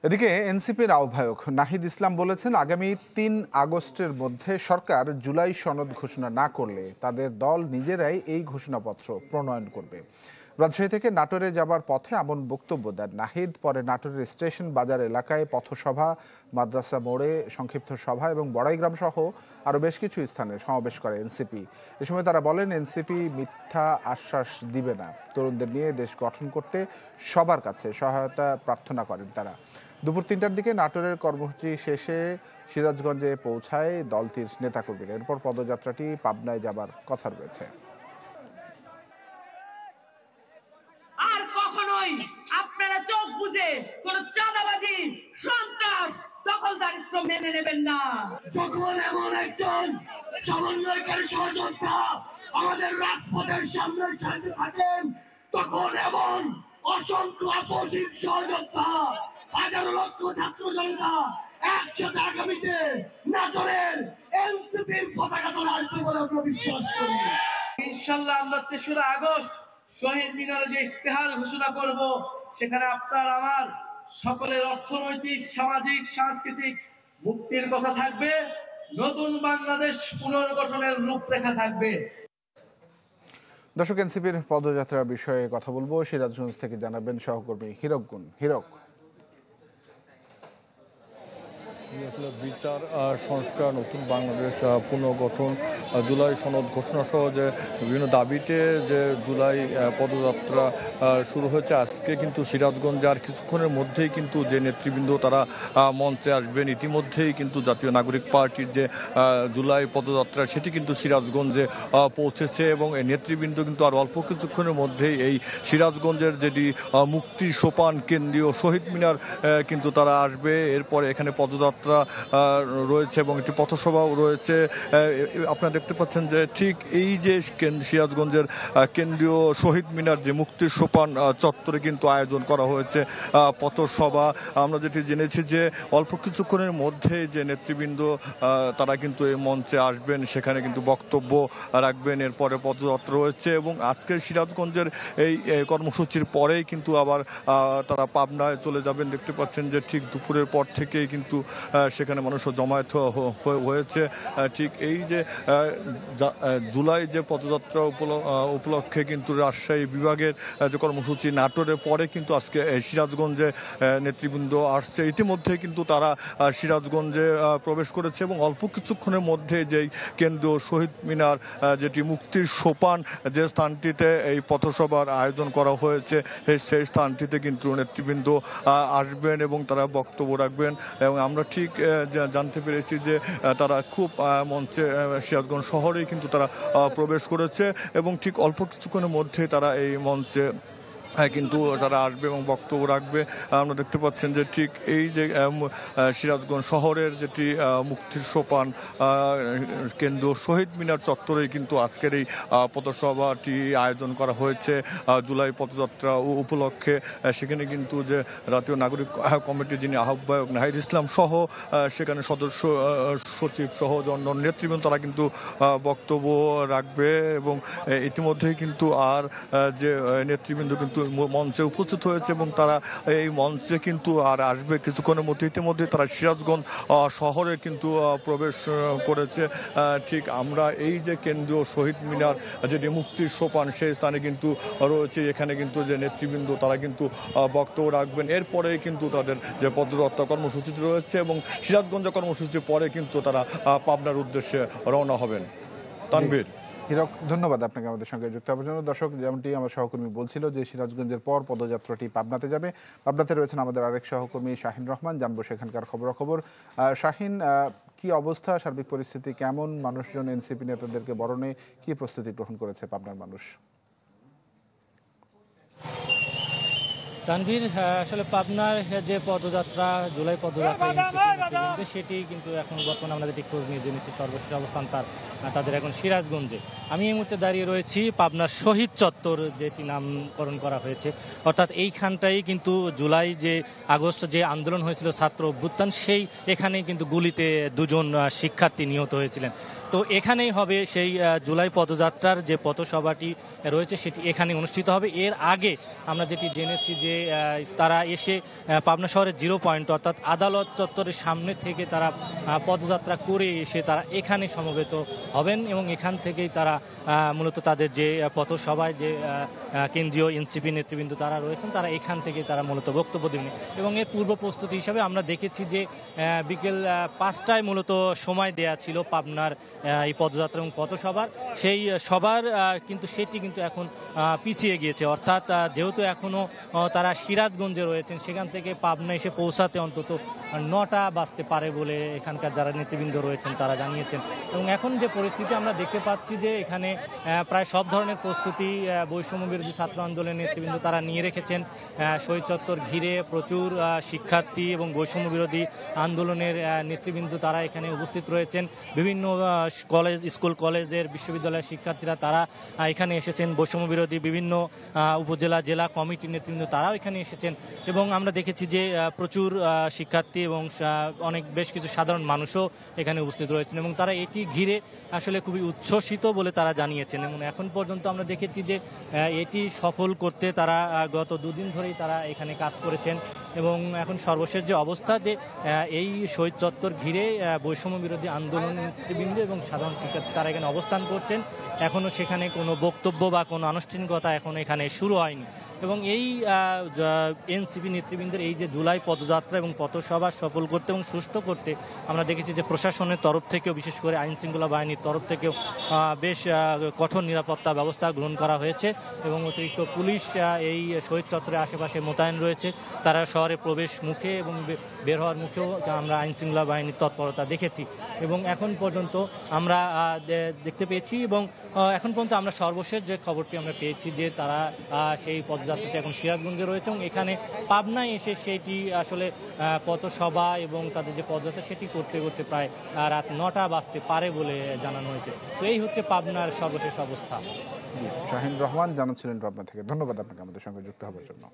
এদিকে এনসিপির আহ্বায়ক নাহিদ ইসলাম বলেছেন, আগামী ৩ আগস্টের মধ্যে সরকার জুলাই সনদ ঘোষণা না করলে তাদের দল নিজেরাই এই ঘোষণাপত্র প্রণয়ন করবে। রাজশাহী থেকে নাটোরে যাবার পথে এমন বক্তব্য দেন নাহিদ। পরে নাটোরের স্টেশন বাজার এলাকায় পথসভা, মাদ্রাসা মোড়ে সংক্ষিপ্ত সভা এবং বড়াইগ্রাম সহ আরও বেশ কিছু স্থানে সমাবেশ করে এনসিপি। এ সময় তারা বলেন, এনসিপি মিথ্যা আশ্বাস দিবে না। তরুণদের নিয়ে দেশ গঠন করতে সবার কাছে সহায়তা প্রার্থনা করেন তারা। দুপুর ৩টার দিকে নাটোরের কর্মসূচি শেষে সিরাজগঞ্জে পৌঁছায় দলটির নেতাকর্মীরা। এরপর পদযাত্রাটি পাবনায় যাবার কথা রয়েছে। আর কখনোই আপনারা চোখ বুঝে কোন চাঁদাবাজি, সন্ত্রাস, দখলদারিত্ব মেনে নেবেন না। যখন এমন একজন সমন্বয়কারী সহযোদ্ধা আমাদের রাজপথের সামনে সাথে থাকেন, তখন এমন অসংখ্য আপোষহীন সহযোদ্ধা, হাজারো লক্ষ ছাত্র জনতা একসাথে আগামীতে নাটোরের এনসিপির পতাকা তোলা আসবে বলে আমরা বিশ্বাস করি। ইনশাল্লাহ আমরা ৩রা আগস্ট শহীদ মিনারে যে ইস্তেহার ঘোষণা করব, সেখানে আপনার আমার সকলের অর্থনৈতিক, সামাজিক, সাংস্কৃতিক মুক্তির কথা থাকবে, নতুন বাংলাদেশ পুনর্গঠনের রূপরেখা থাকবে। দর্শক, এনসিপির পদযাত্রার বিষয়ে কথা বলবো। সিরাজগঞ্জ থেকে জানাবেন সহকর্মী হিরক গুণ। হিরক, বিচার সংস্কার, নতুন বাংলাদেশ পুনর্গঠন, জুলাই সনদ ঘোষণা সহ যে বিভিন্ন দাবিতে যে জুলাই পদযাত্রা শুরু হয়েছে আজকে, কিন্তু সিরাজগঞ্জে আর কিছুক্ষণের মধ্যেই কিন্তু যে নেতৃবৃন্দ তারা মঞ্চে আসবেন। ইতিমধ্যেই কিন্তু জাতীয় নাগরিক পার্টির যে জুলাই পদযাত্রা সেটি কিন্তু সিরাজগঞ্জে পৌঁছেছে এবং এই নেতৃবৃন্দ কিন্তু আর অল্প কিছুক্ষণের মধ্যেই এই সিরাজগঞ্জের যেটি মুক্তির সোপান কেন্দ্রীয় শহীদ মিনার কিন্তু তারা আসবে। এরপরে এখানে পদযাত্রা রয়েছে এবং একটি পথসভাও রয়েছে। আপনারা দেখতে পাচ্ছেন যে ঠিক এই যে সিরাজগঞ্জের কেন্দ্রীয় শহীদ মিনার যে মুক্তির সোপান চত্বরে কিন্তু আয়োজন করা হয়েছে পথসভা। আমরা যেটি জেনেছি যে অল্প কিছুক্ষণের মধ্যে যে নেতৃবৃন্দ তারা কিন্তু এই মঞ্চে আসবেন, সেখানে কিন্তু বক্তব্য রাখবেন। এরপরে পদযাত্রা রয়েছে এবং আজকের সিরাজগঞ্জের এই কর্মসূচির পরেই কিন্তু আবার তারা পাবনায় চলে যাবেন। দেখতে পাচ্ছেন যে ঠিক দুপুরের পর থেকেই কিন্তু সেখানে মানুষও জমায়েত হয়েছে। ঠিক এই যে জুলাই যে পদযাত্রা উপলক্ষে কিন্তু রাজশাহী বিভাগের যে কর্মসূচি নাটোরের পরে কিন্তু আজকে সিরাজগঞ্জে নেতৃবৃন্দ আসছে। ইতিমধ্যে কিন্তু তারা সিরাজগঞ্জে প্রবেশ করেছে এবং অল্প কিছুক্ষণের মধ্যে যেই কেন্দ্রীয় শহীদ মিনার যেটি মুক্তির সোপান যে স্থানটিতে এই পথসভার আয়োজন করা হয়েছে, সেই স্থানটিতে কিন্তু নেতৃবৃন্দ আসবেন এবং তারা বক্তব্য রাখবেন। এবং আমরা ঠিক জানতে পেরেছি যে তারা খুব মঞ্চে সিরাজগঞ্জ শহরেই কিন্তু তারা প্রবেশ করেছে এবং ঠিক অল্প কিছুক্ষণের মধ্যে তারা এই মঞ্চে কিন্তু যারা আসবে এবং বক্তব্য রাখবে। আমরা দেখতে পাচ্ছেন যে ঠিক এই যে সিরাজগঞ্জ শহরের যেটি মুক্তির সোপান কেন্দ্র শহীদ মিনার চত্বরেই কিন্তু আজকের এই পথসভাটি আয়োজন করা হয়েছে জুলাই পদযাত্রা উপলক্ষে। সেখানে কিন্তু যে জাতীয় নাগরিক কমিটির যিনি আহ্বায়ক নাহিদ ইসলাম সহ সেখানে সদস্য সচিব সহ অন্য নেতৃবৃন্দ তারা কিন্তু বক্তব্য রাখবে এবং ইতিমধ্যেই কিন্তু আর যে নেতৃবৃন্দ কিন্তু মঞ্চে উপস্থিত হয়েছে এবং তারা এই মঞ্চে কিন্তু আর আসবে কিছুক্ষণের মধ্যে। ইতিমধ্যে তারা সিরাজগঞ্জ শহরে কিন্তু প্রবেশ করেছে। ঠিক আমরা এই যে কেন্দ্রীয় শহীদ মিনার যেটি মুক্তির সোপান সেই স্থানে কিন্তু রয়েছে। এখানে কিন্তু যে নেতৃবৃন্দ তারা কিন্তু বক্তব্য রাখবেন। এরপরেই কিন্তু তাদের যে পদযাত্রা কর্মসূচি রয়েছে এবং সিরাজগঞ্জ কর্মসূচির পরে কিন্তু তারা পাবনার উদ্দেশ্যে রওনা হবেন। তানভীর। হিরক, ধন্যবাদ আপনাকে আমাদের সঙ্গে যুক্ত হওয়ার জন্য। দর্শক, যেমনটি আমার সহকর্মী বলছিল যে সিরাজগঞ্জের পর পদযাত্রাটি পাবনাতে যাবে। পাবনাতে রয়েছেন আমাদের আরেক সহকর্মী শাহিন রহমান, জানবো সেখানকার খবরাখবর। শাহিন, কি অবস্থা, সার্বিক পরিস্থিতি কেমন? মানুষজন এনসিপি নেতাদেরকে বরণে কি প্রস্তুতি গ্রহণ করেছে পাবনার মানুষ? তানভীর, আসলে পাবনার যে পদযাত্রা, জুলাই পদযাত্রা সেটি কিন্তু এখন বর্তমানে আমরা যেটি খোঁজ নিয়ে জেনেছি সর্বশেষ অবস্থান তাদের এখন সিরাজগঞ্জে। আমি এই মুহূর্তে দাঁড়িয়ে রয়েছি পাবনার শহীদ চত্বর, যেটি নামকরণ করা হয়েছে। অর্থাৎ এইখানটাই কিন্তু জুলাই যে আগস্ট যে আন্দোলন হয়েছিল ছাত্র অভ্যুত্থান, সেই এখানেই কিন্তু গুলিতে 2জন শিক্ষার্থী নিহত হয়েছিলেন। তো এখানেই হবে সেই জুলাই পদযাত্রার যে পথসভাটি রয়েছে সেটি এখানে অনুষ্ঠিত হবে। এর আগে আমরা যেটি জেনেছি যে তারা এসে পাবনা শহরের 0 পয়েন্ট অর্থাৎ আদালত চত্বরের সামনে থেকে তারা পদযাত্রা করে এসে তারা এখানে সমবেত হবেন এবং এখান থেকেই তারা মূলত তাদের যে পথসভায় যে কেন্দ্রীয় এনসিপি নেতৃবৃন্দ তারা রয়েছেন তারা এখান থেকে তারা মূলত বক্তব্য দেবেন। এবং এর পূর্ব প্রস্তুতি হিসাবে আমরা দেখেছি যে বিকেল 5টায় মূলত সময় দেয়া ছিল পাবনার এই পদযাত্রা এবং পথসভার, সেই সবার কিন্তু সেটি কিন্তু এখন পিছিয়ে গিয়েছে। অর্থাৎ যেহেতু এখনও তারা সিরাজগঞ্জে রয়েছেন, সেখান থেকে পাবনা এসে পৌঁছাতে অন্তত 9টা বাজতে পারে বলে এখানকার যারা নেতৃবৃন্দ রয়েছেন তারা জানিয়েছেন। এবং এখন যে পরিস্থিতি আমরা দেখতে পাচ্ছি যে এখানে প্রায় সব ধরনের প্রস্তুতি বৈষম্য বিরোধী ছাত্র আন্দোলনের নেতৃবৃন্দ তারা নিয়ে রেখেছেন। শহীদ চত্বর ঘিরে প্রচুর শিক্ষার্থী এবং বৈষম্য বিরোধী আন্দোলনের নেতৃবৃন্দ তারা এখানে উপস্থিত রয়েছেন। বিভিন্ন কলেজ, স্কুল, কলেজের, বিশ্ববিদ্যালয়ের শিক্ষার্থীরা তারা এখানে এসেছেন। বৈষম্য বিরোধী বিভিন্ন উপজেলা, জেলা কমিটির নেতৃবৃন্দ তারাও এখানে এসেছেন। এবং আমরা দেখেছি যে প্রচুর শিক্ষার্থী এবং বেশ কিছু সাধারণ মানুষও এখানে উপস্থিত রয়েছেন এবং তারা এটি ঘিরে আসলে খুবই উচ্ছ্বসিত বলে তারা জানিয়েছেন। এবং এখন পর্যন্ত আমরা দেখেছি যে এটি সফল করতে তারা গত 2 দিন ধরেই তারা এখানে কাজ করেছেন। এবং এখন সর্বশেষ যে অবস্থা যে এই শহীদ চত্বর ঘিরে বৈষম্য বিরোধী আন্দোলন নেতৃবৃন্দ এবং সাধারণ শিক্ষার্থী তারা এখানে অবস্থান করছেন। এখনও সেখানে কোনো বক্তব্য বা কোনো আনুষ্ঠানিকতা এখন এখানে শুরু হয়নি। এবং এই এনসিপি নেতৃবৃন্দের এই যে জুলাই পদযাত্রা এবং পথসভা সফল করতে এবং সুষ্ঠু করতে আমরা দেখেছি যে প্রশাসনের তরফ থেকেও, বিশেষ করে আইন শৃঙ্খলা বাহিনীর তরফ থেকেও বেশ কঠোর নিরাপত্তা ব্যবস্থা গ্রহণ করা হয়েছে এবং অতিরিক্ত পুলিশ এই শহীদ চত্বরের আশেপাশে মোতায়েন রয়েছে। তারা শহরে প্রবেশ মুখে এবং বের হওয়ার মুখেও আমরা আইন শৃঙ্খলা বাহিনীর তৎপরতা দেখেছি। এবং এখন পর্যন্ত আমরা দেখতে পেয়েছি এবং এখন পর্যন্ত আমরা সর্বশেষ যে খবরটি আমরা পেয়েছি যে তারা সেই পদযাত্রাটি এখন সিরাজগঞ্জে রয়েছে এবং এখানে পাবনায় এসে সেইটি আসলে পথসভা এবং তাদের যে পদযাত্রা সেটি করতে করতে প্রায় রাত 9টা বাজতে পারে বলে জানানো হয়েছে। তো এই হচ্ছে পাবনার সর্বশেষ অবস্থা। শাহিন রহমান জানাচ্ছিলেন পাবনা থেকে। ধন্যবাদ আপনাকে আমাদের সঙ্গে যুক্ত হওয়ার জন্য।